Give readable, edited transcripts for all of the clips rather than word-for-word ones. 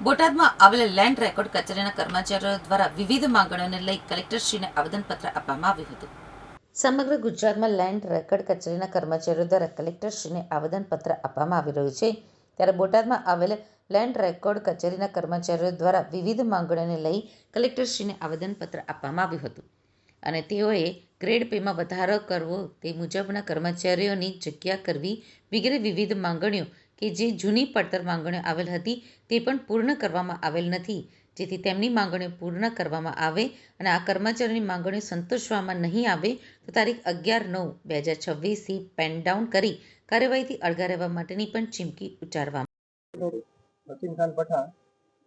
બોટાદમાં આવેલા land record કચેરીના કર્મચારીઓ દ્વારા વિવિધ માંગણીઓને લઈ કલેક્ટરશ્રીને આવેદનપત્ર આપવામાં આવ્યું હતું. સમગ્ર ગુજરાતમાં લેન્ડ રેકોર્ડ કચેરીના કર્મચારીઓ દ્વારા કલેક્ટરશ્રીને આવેદનપત્ર આપવામાં આવી રહ્યું છે. ત્યારે બોટાદમાં આવેલ લેન્ડ રેકોર્ડ કચેરીના કર્મચારીઓ દ્વારા વિવિધ માંગણીઓને લઈ કલેક્ટરશ્રીને આવેદનપત્ર આપવામાં આવ્યું હતું અને તેઓએ ગ્રેડ પેમાં વધારો કરવો, તે મુજબના કર્મચારીઓની જગ્યા કરવી વગેરે વિવિધ માંગણીઓ કે જે જૂની પડતર માંગણીઓ આવેલ હતી તે પણ પૂર્ણ કરવામાં આવેલ નથી, જેથી તેમની માંગણીઓ પૂર્ણ કરવામાં આવે અને આ કર્મચારીઓની માંગણીઓ સંતોષવામાં નહીં આવે તો તારીખ 11/9/2026થી પેન ડાઉન કરી કાર્યવાહીથી અળગા રહેવા માટેની પણ ચીમકી ઉચ્ચારવામાં. વસીમ ખાન પઠાણ,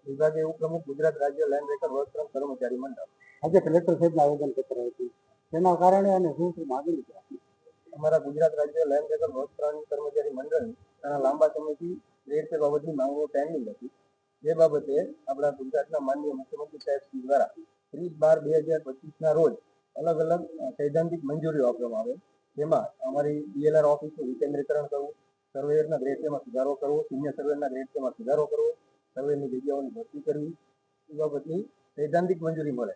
વિભાગીય ઉપપ્રમુખ, ગુજરાત રાજ્ય લેન્ડ રેકોર્ડ વર્કફ્રન્ટ કર્મચારી મંડળ. આજે કલેક્ટર સાહેબને આવેદનપત્ર આપ્યું, તેના કારણે અને શું માગણી છે? અમારા ગુજરાત રાજ્ય લેન્ડ રેકોર્ડ વર્કફ્રન્ટ કર્મચારી મંડળની ઘણા લાંબા સમયથી ગ્રેડ પે બાબતની માંગો પેન્ડિંગ હતી. જે બાબતે આપણા ગુજરાતના માનનીય મુખ્યમંત્રી સાહેબ શ્રી દ્વારા 30/12/2025ના રોજ અલગ અલગ સૈદ્ધાંતિક મંજૂરીઓ આપવામાં આવે, જેમાં અમારી ડીએલઆર ઓફિસનું વિકેન્દ્રીકરણ કરવું, સર્વેયરના ગ્રેડ પેમાં સુધારો કરવો, સિનિયર સર્વેના ગ્રેડ પેમાં સુધારો કરવો, સર્વેની જગ્યાઓની ભરતી કરવી એ બાબતની સૈદ્ધાંતિક મંજૂરી મળે.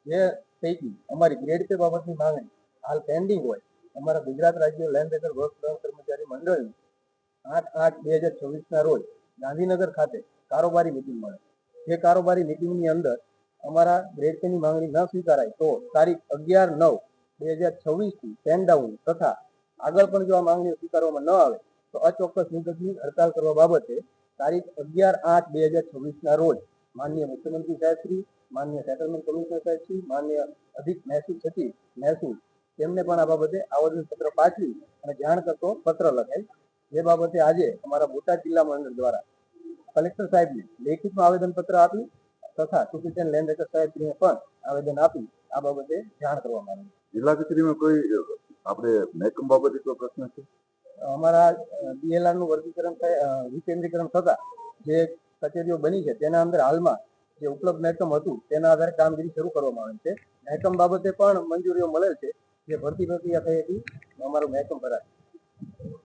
જે પૈકી અમારી ગ્રેડ પે બાબતની માંગણી હાલ પેન્ડિંગ હોય, અમારા ગુજરાત રાજ્ય લેન્ડ રેકોર્ડ વર્કફ્રન્ટ કર્મચારી મંડળની 8/8/2026ના રોજ ગાંધીનગર ખાતે કારોબારી મિટિંગ મળે. જે કારોબારી મિટિંગની અંદર અમારા ગ્રેડ પેની માંગણી ન સ્વીકારાય તો તારીખ 11/9/2026થી પેન ડાઉન તથા આગળ પણ જો આ માંગણીઓ સ્વીકારવામાં ન આવે તો અચોક્કસ મુદતની હડતાલ કરવા બાબતે તારીખ 11/8/2026ના રોજ માનનીય મુખ્યમંત્રી સાહેબશ્રી, માનનીય સેટલમેન્ટ કમિશનર સાહેબશ્રી, માનનીય અધિક મહેસૂલ સચિવ મહેસૂલ તેમને પણ આ બાબતે આવેદનપત્ર પાઠવી અને જાણ કરતો પત્ર લખાય. જે બાબતે આજે અમારા બોટાદ જિલ્લા મંડળ દ્વારા કલેક્ટર સાહેબને લેખિતમાં આવેદનપત્ર આપી તથા સુપ્રિન્ટેન્ડન્ટ લેન્ડ રેકોર્ડ સાહેબશ્રીને પણ આવેદન આપી આ બાબતે જાણ કરવામાં આવી. જિલ્લા કચેરીમાં કોઈ આપણે મહેકમ બાબતે કોઈ પ્રશ્ન છે? અમારા ડીએલઆર નું વર્ગીકરણ વિકેન્દ્રીકરણ થતા જે કચેરીઓ બની છે તેના અંદર હાલમાં જે ઉપલબ્ધ મહેકમ હતું તેના આધારે કામગીરી શરૂ કરવામાં આવી છે. મહેકમ બાબતે પણ મંજૂરીઓ મળેલ છે. જે ભરતી પ્રક્રિયા થઈ હતી અમારું મહેકમ ભરાય.